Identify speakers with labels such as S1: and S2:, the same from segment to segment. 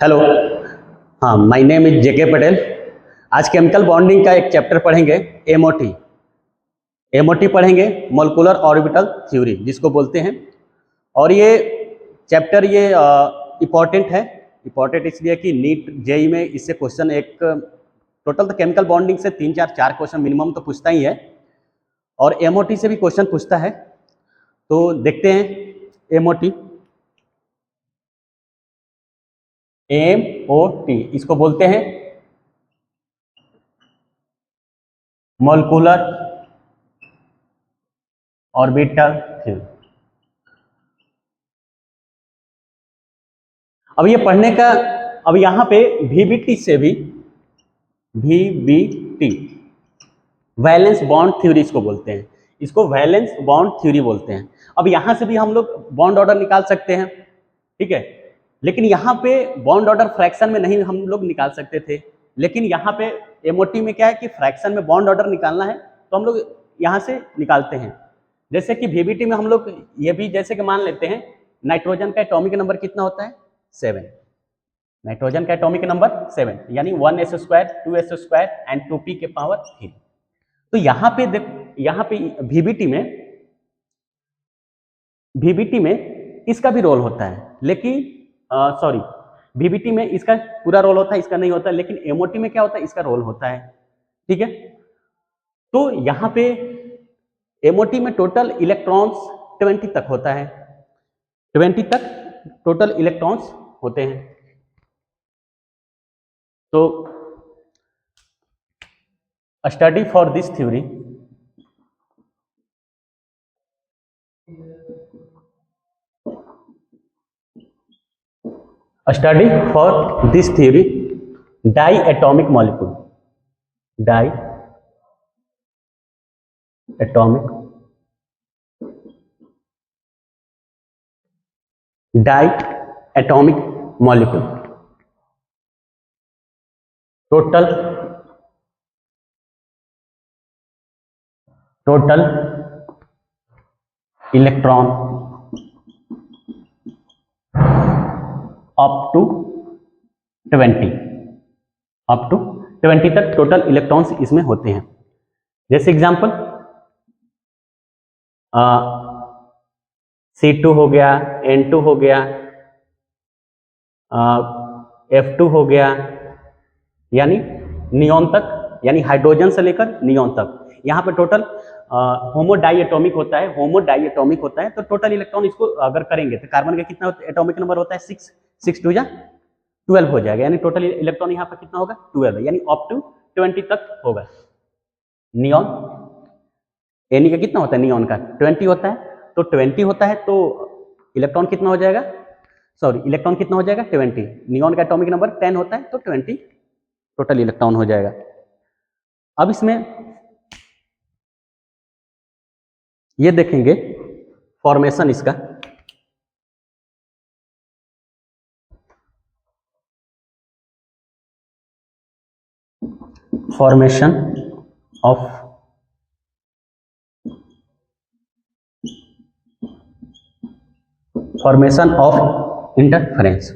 S1: Hello, हाँ, my name is जेके पटेल। आज chemical bonding का एक चैप्टर पढ़ेंगे, एमओटी। एमओटी पढ़ेंगे, मोलिकुलर ऑर्बिटल थ्योरी जिसको बोलते हैं। और ये चैप्टर ये इम्पॉर्टेंट है। इम्पॉर्टेंट इसलिए कि नीट जेई में इससे क्वेश्चन एक टोटल तो केमिकल बॉन्डिंग से चार क्वेश्चन मिनिमम तो पूछता ही है, और एमओटी से भी क्वेश्चन पूछता है। तो देखते हैं एमओटी। एमओटी इसको बोलते हैं मोलिकुलर ऑर्बिटल थ्योरी। अब ये पढ़ने का, अब यहाँ पे वीबीटी से भी, वीबीटी वैलेंस बॉन्ड थ्योरी इसको बोलते हैं, इसको वैलेंस बॉन्ड थ्योरी बोलते हैं। अब यहाँ से भी हम लोग बॉन्ड ऑर्डर निकाल सकते हैं, ठीक है। लेकिन यहाँ पे बॉन्ड ऑर्डर फ्रैक्शन में नहीं हम लोग निकाल सकते थे, लेकिन यहाँ पे एमओटी में क्या है कि फ्रैक्शन में बॉन्ड ऑर्डर निकालना है तो हम लोग यहाँ से निकालते हैं। जैसे कि वीबीटी में हम लोग ये भी, जैसे कि मान लेते हैं नाइट्रोजन का एटॉमिक नंबर कितना होता है, 7। नाइट्रोजन का एटॉमिक नंबर 7, यानी 1s² 2s² एंड 2p के पावर 3। तो यहाँ पे देख, यहाँ पे वीबीटी में इसका भी रोल होता है, लेकिन सॉरी, वीबीटी में इसका पूरा रोल होता है, इसका नहीं होता। लेकिन एमओटी में क्या होता है, इसका रोल होता है, ठीक है। तो यहाँ पे एमओटी में टोटल इलेक्ट्रॉन्स 20 तक होता है, 20 तक टोटल इलेक्ट्रॉन्स होते हैं। तो study for this theory, study for this theory diatomic molecule, diatomic molecule total electron up to 20 तक टोटल इलेक्ट्रॉन्स इसमें होते हैं। जैसे एग्जांपल C2 हो गया, N2 हो गया, F2 हो गया, यानी नियॉन तक, यानी हाइड्रोजन से लेकर नियॉन तक। यहाँ पे टोटल होमो डाई एटॉमिक होता है, तो टोटल इलेक्ट्रॉन इसको अगर करेंगे तो कार्बन का कितना एटॉमिक नंबर होता है, 6 2 जा 12 हो जाएगा, यानी टोटल इलेक्ट्रॉन यहाँ पर कितना होगा, 12 है, यानी अप टू 20 तक होगा। नियॉन एनी का कितना होता है, नियॉन का 20 होता है, तो 20 होता है तो इलेक्ट्रॉन कितना हो जाएगा, इलेक्ट्रॉन कितना हो जाएगा 20। नियॉन का एटॉमिक नंबर 10 होता है, तो 20 टोटल इलेक्ट्रॉन हो जाएगा। अब इसमें ये देखेंगे फॉर्मेशन इसका, फॉर्मेशन ऑफ इंटरफेरेंस।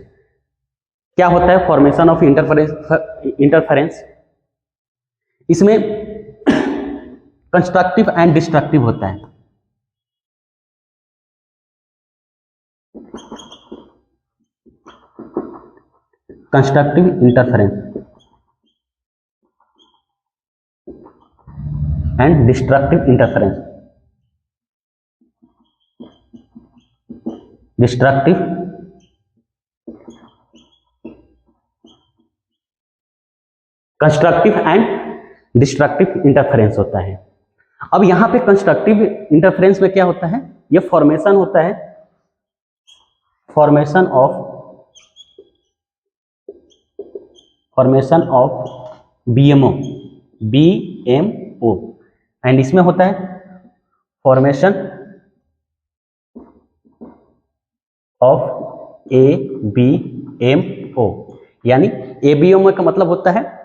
S1: क्या होता है फॉर्मेशन ऑफ इंटरफेरेंस? इसमें कंस्ट्रक्टिव एंड डिस्ट्रक्टिव होता है। Constructive interference and destructive interference. Constructive and destructive interference होता है। अब यहां पे कंस्ट्रक्टिव इंटरफेरेंस में क्या होता है, ये फॉर्मेशन होता है, फॉर्मेशन ऑफ बीएमओ एंड इसमें होता है फॉर्मेशन ऑफ एबीएमओ, यानी एबीएमओ का मतलब होता है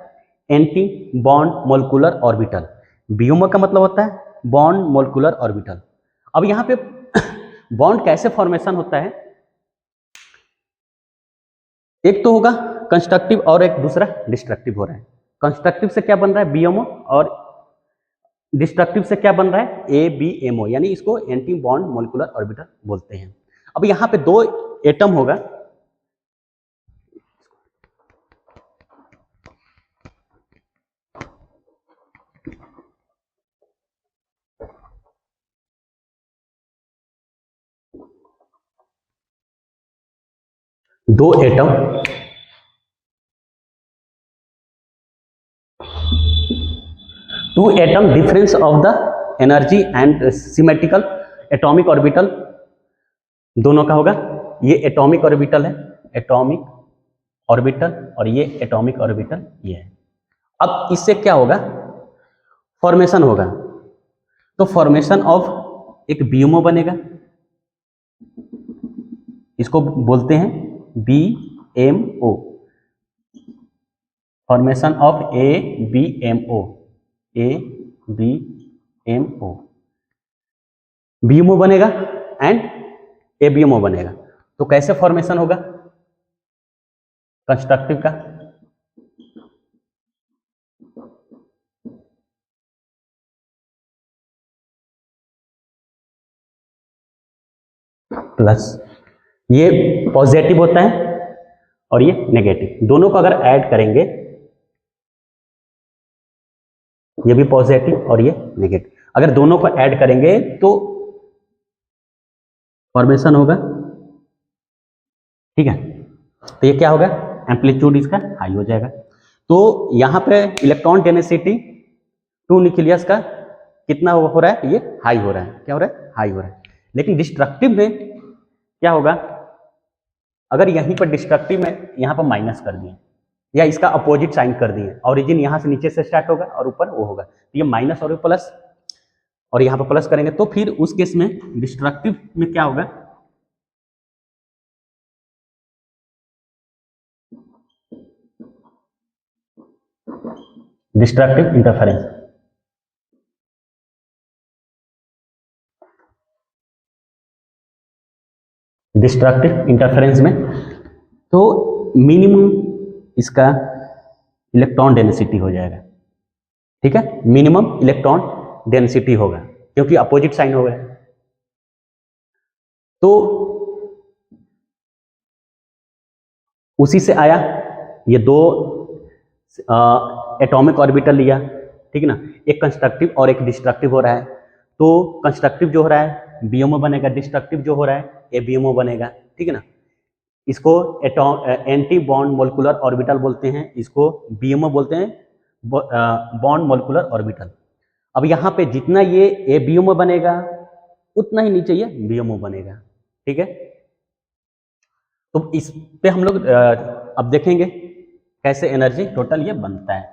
S1: anti bond molecular orbital, BMO का मतलब होता है बॉन्ड मोलिकुलर ऑर्बिटल। अब यहां पे बॉन्ड कैसे फॉर्मेशन होता है, एक तो होगा कंस्ट्रक्टिव और एक दूसरा डिस्ट्रक्टिव हो रहा है। कंस्ट्रक्टिव से क्या बन रहा है BMO, और डिस्ट्रक्टिव से क्या बन रहा है ABMO, यानी इसको एंटी बॉन्ड मोलिकुलर ऑर्बिटल बोलते हैं। अब यहाँ पे दो एटम होगा, दो atom to atom difference of the energy and symmetrical atomic orbital दोनों का होगा। ये एटॉमिक ऑर्बिटल है, एटॉमिक ऑर्बिटल, और ये एटॉमिक ऑर्बिटल ये है। अब इससे क्या होगा, फॉर्मेशन होगा। तो फॉर्मेशन ऑफ एक BMO बनेगा, इसको बोलते हैं BMO, formation of ABMO, BMO बनेगा एंड ABMO बनेगा। तो कैसे फॉर्मेशन होगा कंस्ट्रक्टिव का, प्लस ये पॉजिटिव होता है और ये नेगेटिव, दोनों को अगर ऐड करेंगे, ये भी पॉजिटिव और ये नेगेटिव, अगर दोनों को ऐड करेंगे तो फॉर्मेशन होगा, ठीक है। तो ये क्या होगा, एम्पलीट्यूड इसका हाई हो जाएगा। तो यहाँ पे इलेक्ट्रॉन डेंसिटी टू न्यूक्लियस का कितना हो रहा है, ये हाई हो रहा है, क्या हो रहा है, हाई हो रहा है। लेकिन डिस्ट्रक्टिव में क्या होगा, अगर यहीं पर डिस्ट्रक्टिव में यहाँ पर माइनस कर दिए या इसका अपोजिट साइन कर दिए, ऑरिजिन यहाँ से नीचे से स्टार्ट होगा और ऊपर वो होगा, तो ये माइनस और प्लस, और यहाँ पर प्लस करेंगे, तो फिर उस केस में डिस्ट्रक्टिव में क्या होगा, डिस्ट्रक्टिव इंटरफेरेंस, डिस्ट्रक्टिव इंटरफेरेंस में तो मिनिमम इसका इलेक्ट्रॉन डेंसिटी हो जाएगा, ठीक है, मिनिमम इलेक्ट्रॉन डेंसिटी होगा क्योंकि अपोजिट साइन हो गया। तो उसी से आया, ये दो एटॉमिक ऑर्बिटल लिया, ठीक है ना, एक कंस्ट्रक्टिव और एक डिस्ट्रक्टिव हो रहा है। तो कंस्ट्रक्टिव जो हो रहा है BMO बनेगा, डिस्ट्रक्टिव जो हो रहा है ABMO बनेगा, ठीक है ना। इसको एंटी बॉन्ड मोलिकुलर ऑर्बिटल बोलते हैं, इसको BMO बोलते हैं, बॉन्ड मोलिकुलर ऑर्बिटल। अब यहाँ पे जितना ये ABMO बनेगा उतना ही नीचे ये BMO बनेगा, ठीक है। तो इस पे हम लोग अब देखेंगे कैसे एनर्जी टोटल ये बनता है।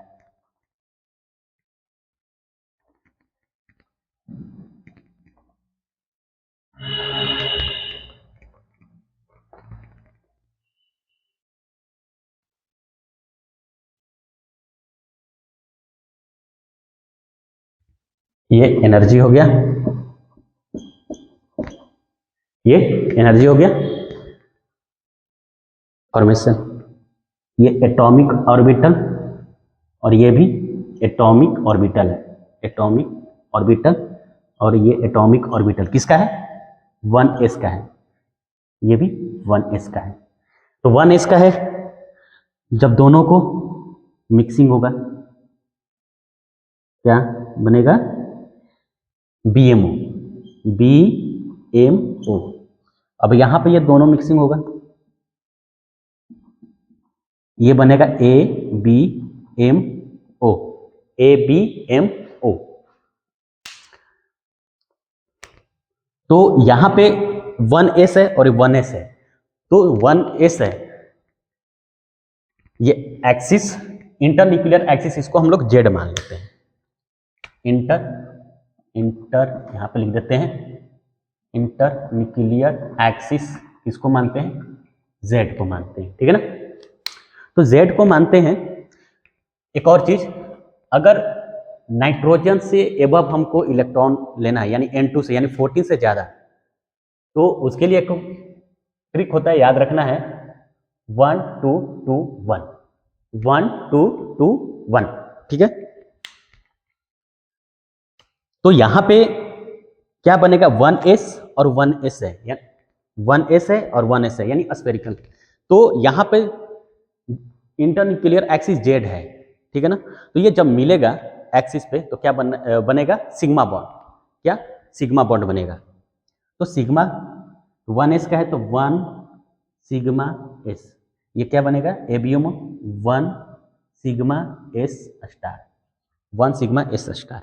S1: ये एनर्जी हो गया, ये एनर्जी हो गया फॉर्मेशन, ये एटॉमिक ऑर्बिटल और ये भी एटॉमिक ऑर्बिटल है, एटॉमिक ऑर्बिटल, और ये एटॉमिक ऑर्बिटल किसका है, 1s का है, ये भी 1s का है। तो 1s का है, जब दोनों को मिक्सिंग होगा क्या बनेगा, BMO, BMO। अब यहां पे ये दोनों मिक्सिंग होगा, ये बनेगा ABMO, ABMO। तो यहां पे 1s है और 1s है, तो 1s है, ये एक्सिस, इंटरन्यूक्लियर एक्सिस, इसको हम लोग Z मान लेते हैं, इंटर यहां पे लिख देते हैं, इंटरन्यूक्लियर एक्सिस किसको मानते हैं, Z को मानते हैं, ठीक है ना। तो Z को मानते हैं। एक और चीज, अगर नाइट्रोजन से एबव हमको इलेक्ट्रॉन लेना है, यानी N2 से, यानी 14 से ज्यादा, तो उसके लिए एक ट्रिक होता है, याद रखना है, 1 2 2 1, 1 2 2 1, ठीक है। तो यहां पे क्या बनेगा, 1s और 1s है, यानी 1s है और 1s है, यानी स्फेरिकल। तो यहां पे इंटरन्यूक्लियर एक्सिस जेड है, ठीक है ना। तो ये जब मिलेगा एक्सिस पे तो क्या बनेगा सिग्मा बॉन्ड, क्या सिग्मा बॉन्ड बनेगा। तो सिग्मा 1s का है तो 1 सिग्मा s, ये क्या बनेगा ABMO 1 sigma s star, 1 sigma s star.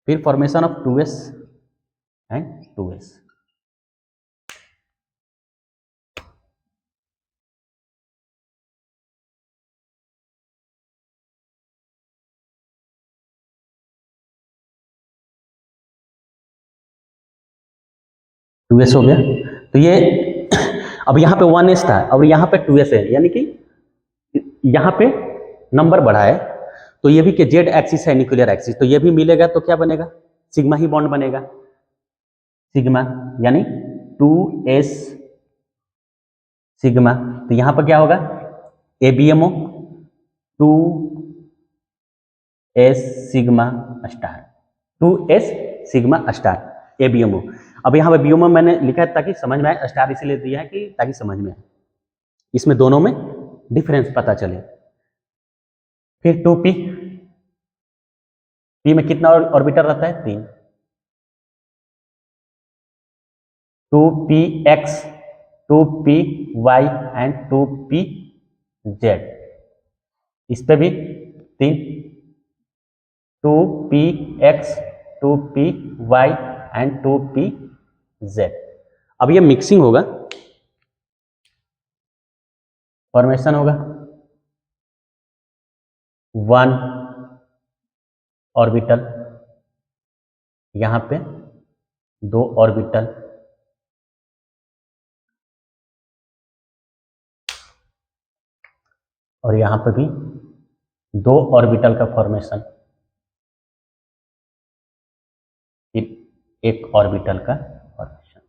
S1: फिर formation of 2s and 2s। Two S हो गया। तो ये अब यहाँ पे 1s था और यहाँ पे 2s है, यानी कि यहाँ पे नंबर बढ़ा है। तो ये भी कि जेड एक्सिस है न्यूक्लियर एक्सिस, तो ये भी मिलेगा तो क्या बनेगा सिग्मा ही बॉन्ड बनेगा, सिग्मा यानी 2s सिग्मा। तो यहाँ पर क्या होगा ABMO 2s sigma star, 2s sigma star ABMO. अब यहाँ पे बीएमओ मैंने लिखा है ताकि समझ में आए, स्टार इसीलिए दिया है कि ताकि समझ में आए, इसमें दोनों में डिफरेंस पता चले। फिर 2p, p में कितना ऑर्बिटल रहता है 3, 2px 2py एंड 2pz, इस पे भी 3, 2px 2py एंड 2pz। अब ये मिक्सिंग होगा, फॉर्मेशन होगा 1 ऑर्बिटल, यहां पे 2 ऑर्बिटल, और यहां पे भी 2 ऑर्बिटल का फॉर्मेशन, फिर 1 ऑर्बिटल का फॉर्मेशन,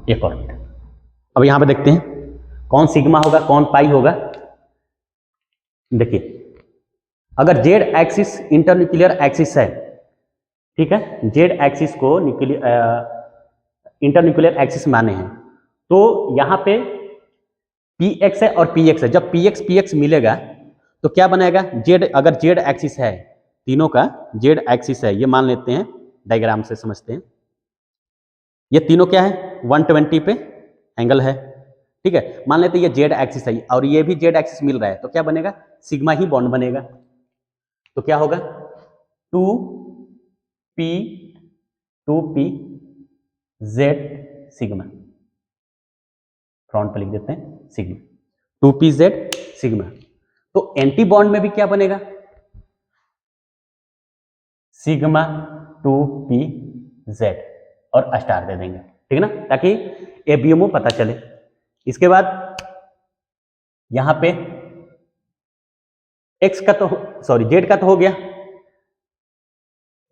S1: 1 ऑर्बिटल। अब यहां पे देखते हैं कौन सिग्मा होगा कौन पाई होगा। देखिए अगर जेड एक्सिस इंटरन्यूक्लियर एक्सिस है, ठीक है, जेड एक्सिस को इंटरन्यूक्लियर एक्सिस माने हैं, तो यहां पे px है और px है, जब px px मिलेगा तो क्या बनेगा जेड, अगर जेड एक्सिस है तीनों का जेड एक्सिस है, ये मान लेते हैं डायग्राम से समझते हैं, ये तीनों क्या है 120 पे एंगल है, ठीक है, मान लेते हैं ये जेड एक्सिस है और ये भी जेड एक्सिस मिल रहा है, तो क्या बनेगा सिग्मा ही बॉन्ड बनेगा। तो क्या होगा 2p 2p z sigma, front पे लिख देते हैं सिग्मा 2pz सिग्मा। तो एंटी बॉन्ड में भी क्या बनेगा सिग्मा 2pz और स्टार दे देंगे, ठीक है ना, ताकि एबीएमओ पता चले। इसके बाद यहां पे x का तो सॉरी जेड का तो हो गया,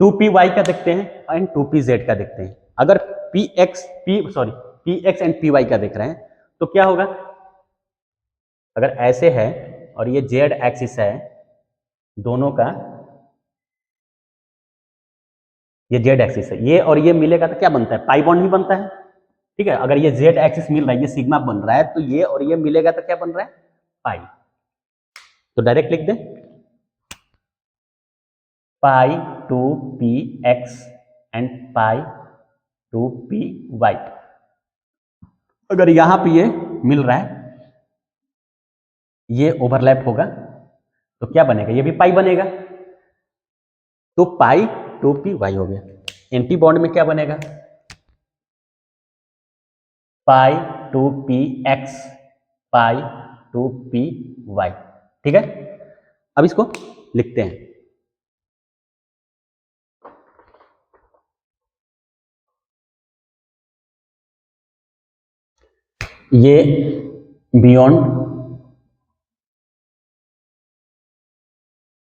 S1: 2py का देखते हैं एंड 2pz का देखते हैं। अगर px एंड py का देख रहे हैं तो क्या होगा, अगर ऐसे है और ये जेड एक्सिस है दोनों का, ये जेड एक्सिस है, ये और ये मिलेगा तो क्या बनता है पाई बॉन्ड ही बनता है, ठीक है। अगर ये जेड एक्सिस मिल रहा है ये सिग्मा बन रहा है, तो ये और ये मिलेगा तो क्या बन रहा है पाई। तो डायरेक्ट लिख दें पाई 2px एंड पाई 2py। अगर यहां पे ये मिल रहा है ये ओवरलैप होगा तो क्या बनेगा ये भी पाई बनेगा, तो पाई 2py हो गया। एंटी बॉन्ड में क्या बनेगा पाई 2px पाई 2py, ठीक है। अब इसको लिखते हैं, ये बियॉन्ड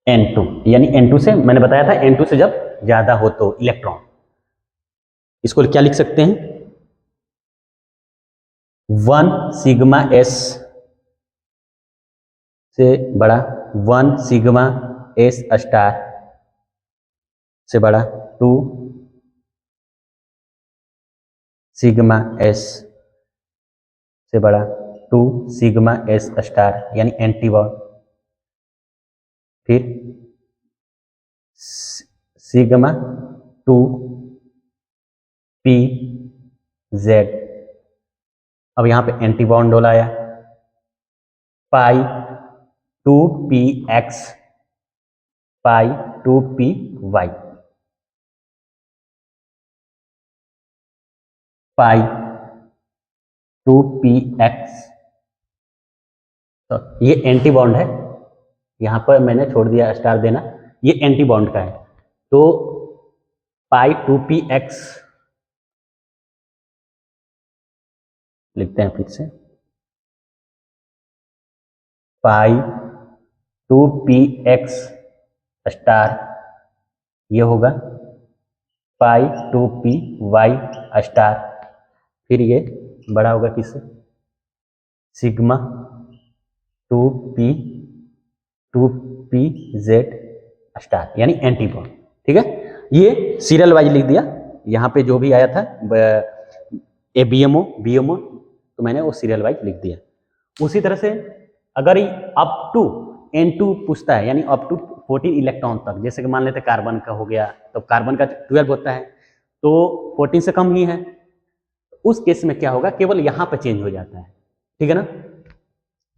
S1: N2, यानी N2 से मैंने बताया था N2 से जब ज्यादा हो तो इलेक्ट्रॉन, इसको क्या लिख सकते हैं 1 सिग्मा एस से बड़ा, 1 सिग्मा एस स्टार से बड़ा, 2 सिग्मा एस से बड़ा, 2 सिग्मा एस स्टार यानी एंटी बॉन्ड, फिर सिग्मा 2 पी जेड। अब यहां पे एंटी बॉन्ड डोलाया, पाई 2 पी एक्स, पाई 2 पी वाई, पाई 2 पी एक्स। तो ये एंटी बॉन्ड है, यहां पर मैंने छोड़ दिया स्टार देना, ये एंटी बॉन्ड का है। तो पाई 2 पी एक्स लिखते हैं फिर से, पाई 2 पी एक्स स्टार, ये होगा पाई 2 पी वाई स्टार, फिर ये बड़ा होगा किससे, सिग्मा 2 पी जेड स्टार यानी एंटी बॉन्ड। ठीक है, ये सीरियल वाइज लिख दिया, यहाँ पे जो भी आया था ए बी एम ओ तो मैंने वो सीरियल वाइज लिख दिया। उसी तरह से अगर अप टू N2 पूछता है, यानी अप टू 14 इलेक्ट्रॉन तक, जैसे कि मान लेते कार्बन का हो गया, तो कार्बन का 12 होता है, तो 14 से कम ही है, उस केस में क्या होगा, केवल यहाँ पर चेंज हो जाता है। ठीक है ना,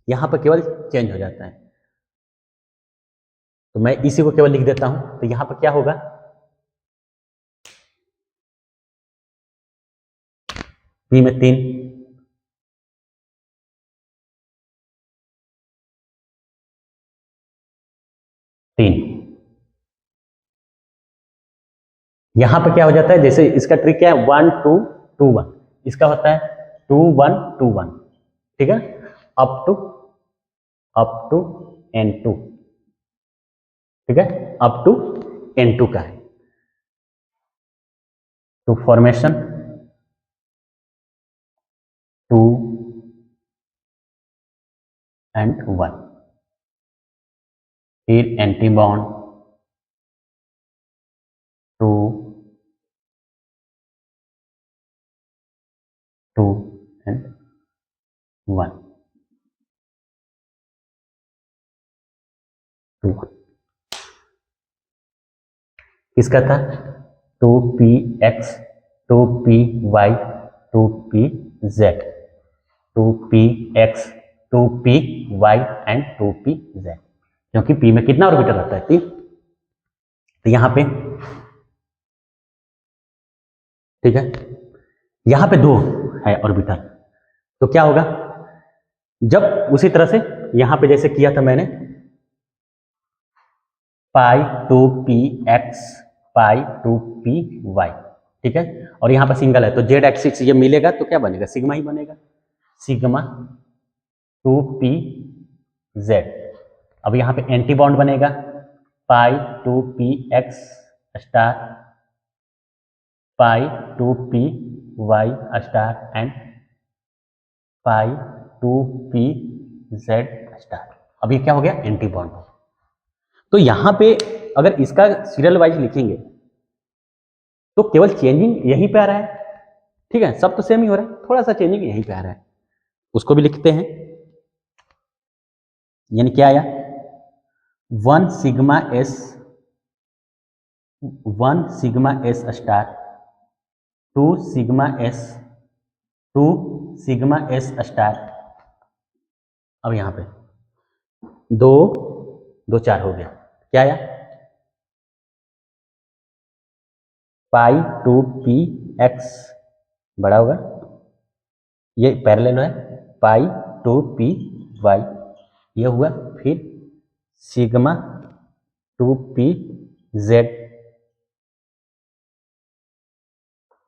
S1: यहाँ पर केवल चेंज हो जाता है, तो मैं इसी को केवल लिख देता हूं। तो यहाँ पर क्या होगा, बी में 3, यहां पर क्या हो जाता है, जैसे इसका ट्रिक क्या है, 1 2 2 1, इसका होता है 2 1 2 1। ठीक है, अप टू N2। ठीक है, अप टू N2 का है। तो फॉर्मेशन 2 and 1, फिर एंटी बॉन्ड 2 2 and 1 2 1। किसका था, 2 P X 2 P Y 2 P Z, 2 P X 2 P Y and 2 P Z, क्योंकि पी में कितना ऑर्बिटल रहता है, 3। तो यहां पे ठीक है, यहां पे 2 है ऑर्बिटल, तो क्या होगा, जब उसी तरह से यहां पे जैसे किया था मैंने, पाई 2 पी एक्स पाई 2 पी वाई। ठीक है, और यहां पर सिंगल है, तो जेड एक्सिस ये मिलेगा तो क्या बनेगा, सिग्मा ही बनेगा, सिग्मा 2 पी जेड। अब यहां पे एंटी बॉन्ड बनेगा, pi 2 P X star pi 2 P Y star and pi 2 P Z star. अब ये क्या हो गया, एंटी बॉन्ड। तो यहां पे अगर इसका सीरियल वाइज लिखेंगे तो केवल चेंजिंग यहीं पे आ रहा है। ठीक है, सब तो सेम ही हो रहा है, थोड़ा सा चेंजिंग यहीं पे आ रहा है, उसको भी लिखते हैं। यानी क्या आया, 1 sigma S 1 sigma S star 2 sigma S 2 sigma S star. अब यहां पे 2 2 4 हो गया, क्या आया, पाई 2 पी एक्स बड़ा होगा, ये पैरेलल है, पाई 2 पी वाई ये हुआ, फिर सिग्मा 2 पी जेड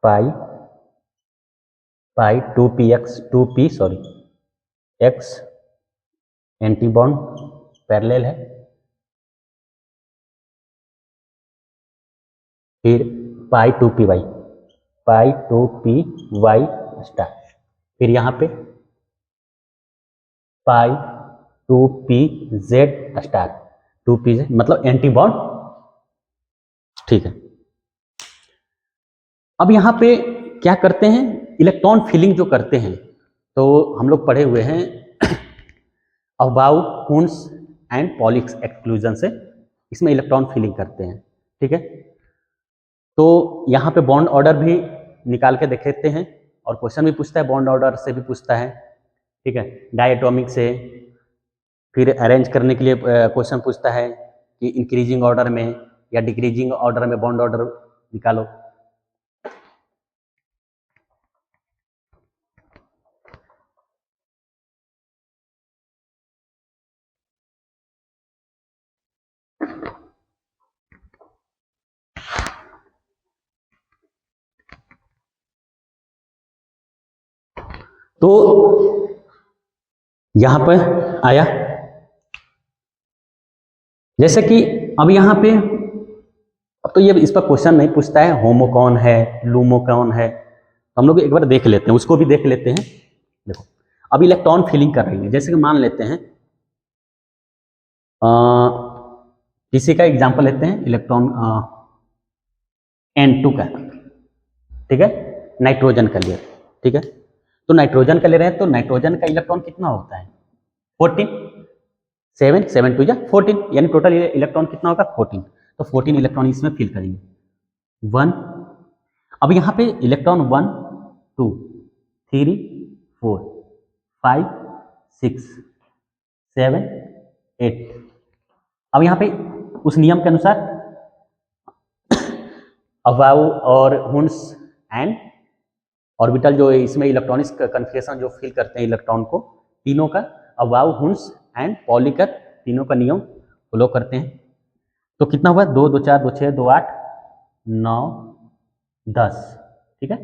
S1: पाई पाई 2 P X 2 P sorry x, anti bond parallel है, फिर पाई 2 पी वाई स्टार, फिर यहाँ पे पाई 2pz स्टार, 2pz मतलब एंटी बॉन्ड। ठीक है, अब यहाँ पे क्या करते हैं, इलेक्ट्रॉन फिलिंग जो करते हैं, तो हम लोग पढ़े हुए हैं अबाउट हुन्स एंड पॉलिक्स एक्सक्लूजन से, इसमें इलेक्ट्रॉन फिलिंग करते हैं। ठीक है, तो यहाँ पे बॉन्ड ऑर्डर भी निकाल के देखेते हैं, और क्वेश्चन भी पूछता है, बॉन्ड ऑर्डर से भी पूछता है। ठीक है, डायटोमिक से, फिर अरेंज करने के लिए क्वेश्चन पूछता है कि इंक्रीजिंग ऑर्डर में या डिक्रीजिंग ऑर्डर में बॉन्ड ऑर्डर निकालो। तो यहां पर आया, जैसे कि अब यहां पे, अब तो ये इस पर क्वेश्चन नहीं पूछता है होमो कौन है, लूमो कौन है, तो हम लोग एक बार देख लेते हैं, उसको भी देख लेते हैं। देखो, अब इलेक्ट्रॉन फिलिंग कर रही है, जैसे कि मान लेते हैं किसी का एग्जांपल लेते हैं, इलेक्ट्रॉन N2 का, ठीक है, नाइट्रोजन का लिया। ठीक है, तो नाइट्रोजन का ले रहे हैं, तो नाइट्रोजन का इलेक्ट्रॉन कितना होता है 14, 7 7 2 14, यानी टोटल इलेक्ट्रॉन कितना होगा 14, तो 14 इलेक्ट्रॉन इसमें फिल करेंगे 1। अब यहाँ पे इलेक्ट्रॉन 1 2 3 4 5 6 7 8, अब यहाँ पे उस नियम के अनुसार अबाउ और हुन्स एंड ऑर्बिटल जो इसमें इलेक्ट्रॉनिक्स कन्फिगरेशन जो फिल करते हैं इलेक्ट्रॉन को, तीनों का अबाउ हुन्स एंड पॉलिकर, तीनों का नियम फॉलो करते हैं। तो कितना हुआ 2 2 4 2 6 2 8 9 10, ठीक है,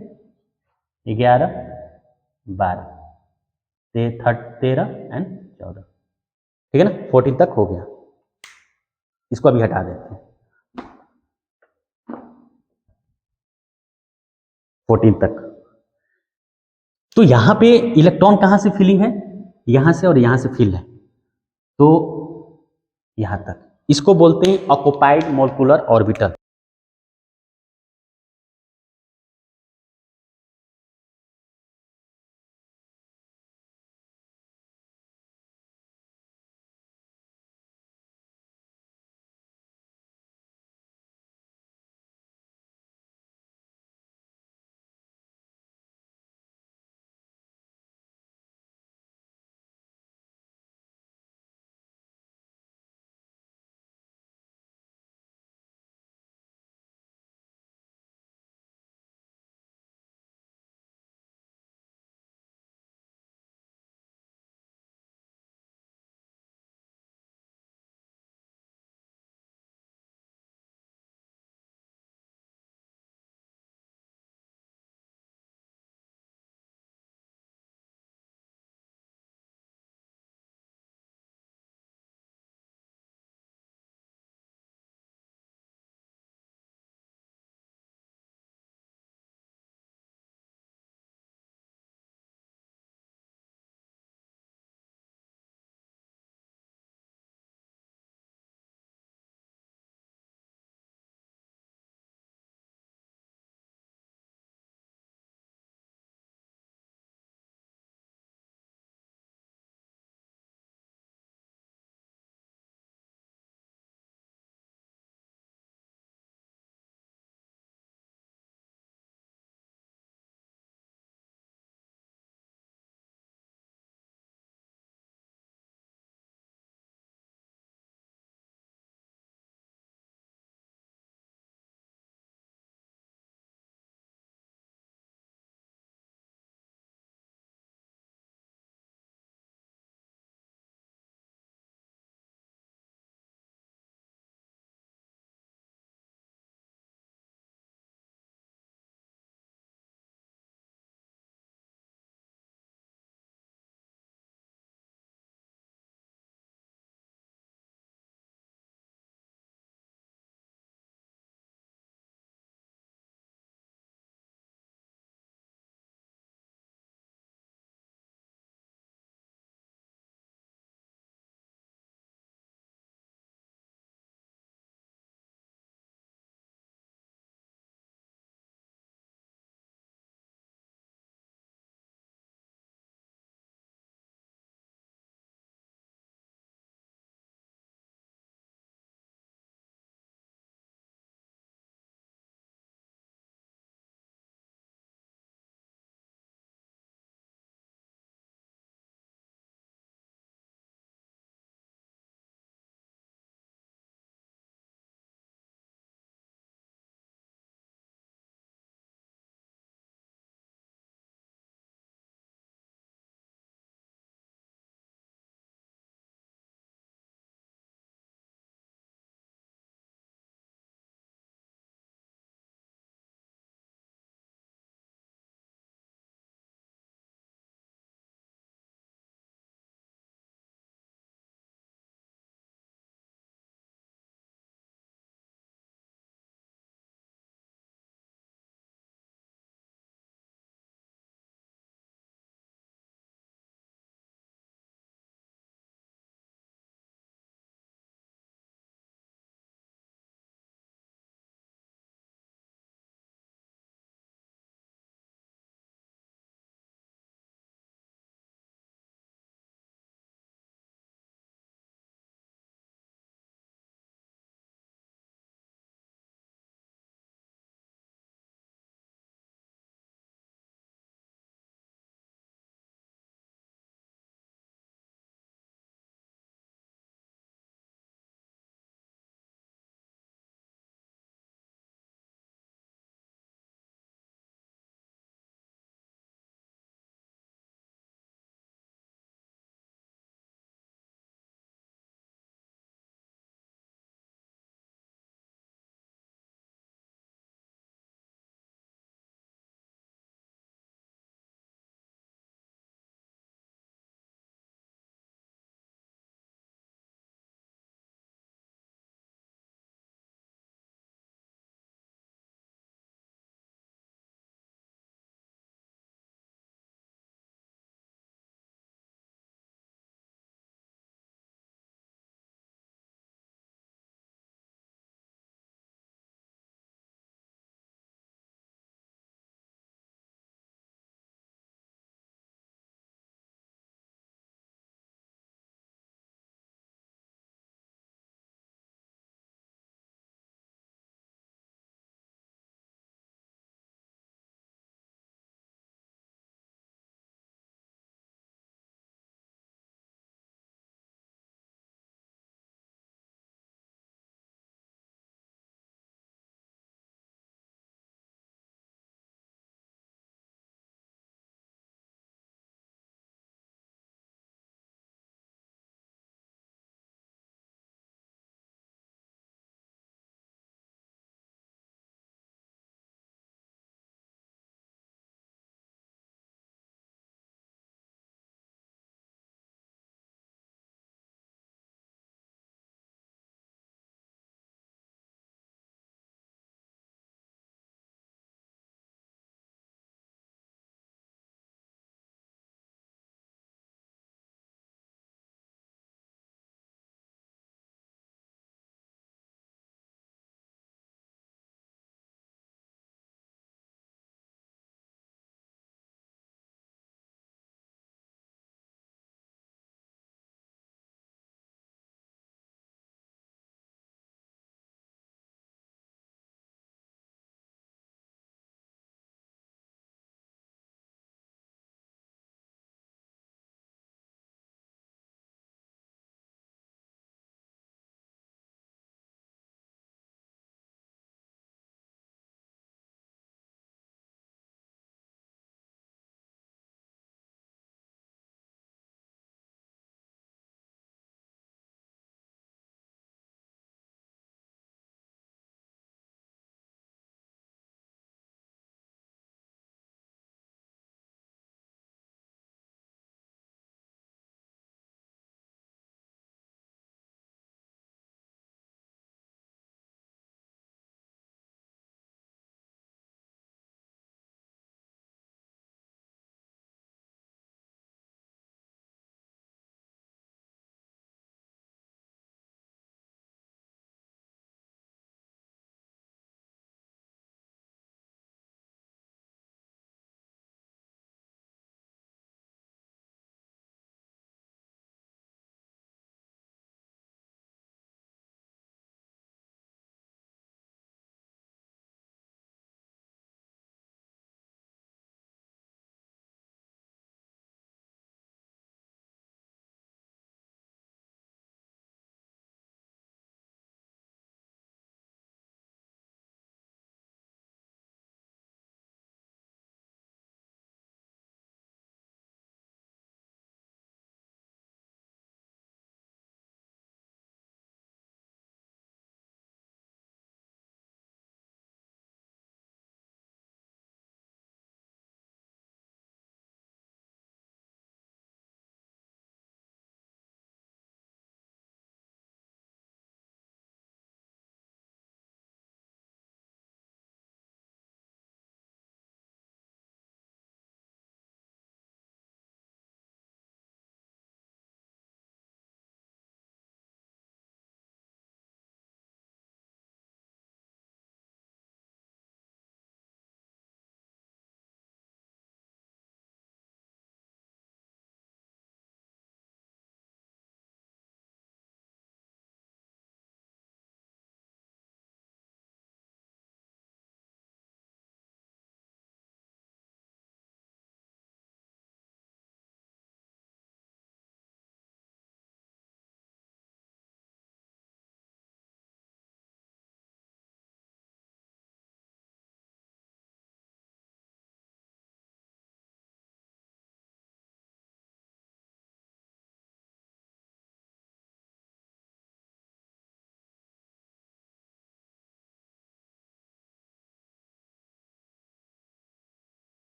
S1: 11 12 13 एंड 14, ठीक है ना, 14 तक हो गया। इसको अभी हटा देते हैं, 14 तक। तो यहां पे इलेक्ट्रॉन कहां से फिलिंग है, यहां से और यहां से फिल है, तो यहां तक, इसको बोलते हैं ऑक्युपाइड मॉलिक्यूलर ऑर्बिटल।